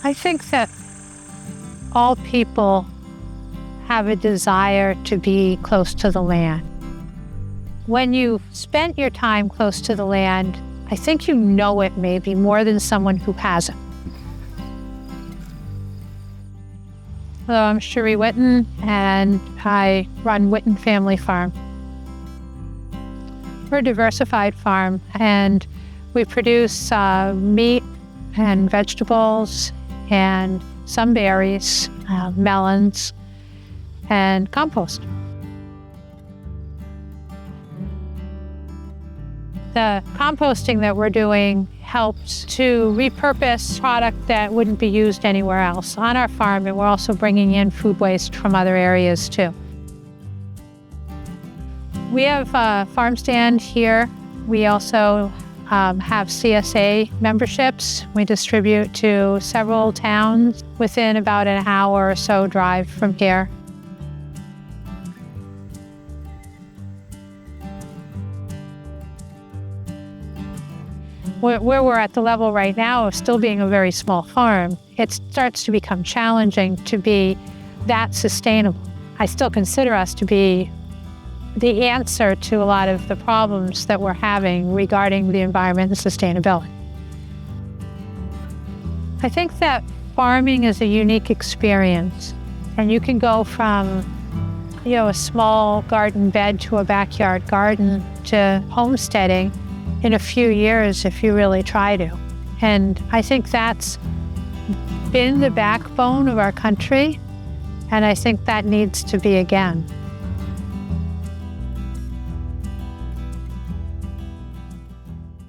I think that all people have a desire to be close to the land. When you've spent your time close to the land, I think you know it maybe more than someone who hasn't. Hello, I'm Cherie Whitten, and I run Whitten Family Farm. We're a diversified farm, and we produce meat and vegetables and some berries, melons, and compost. The composting that we're doing helps to repurpose product that wouldn't be used anywhere else on our farm, and we're also bringing in food waste from other areas too. We have a farm stand here. We also have CSA memberships. We distribute to several towns within about an hour or so drive from here. Where we're at the level right now of still being a very small farm, it starts to become challenging to be that sustainable. I still consider us to be the answer to a lot of the problems that we're having regarding the environment and sustainability. I think that farming is a unique experience, and you can go from, a small garden bed to a backyard garden to homesteading in a few years if you really try to. And I think that's been the backbone of our country, and I think that needs to be again.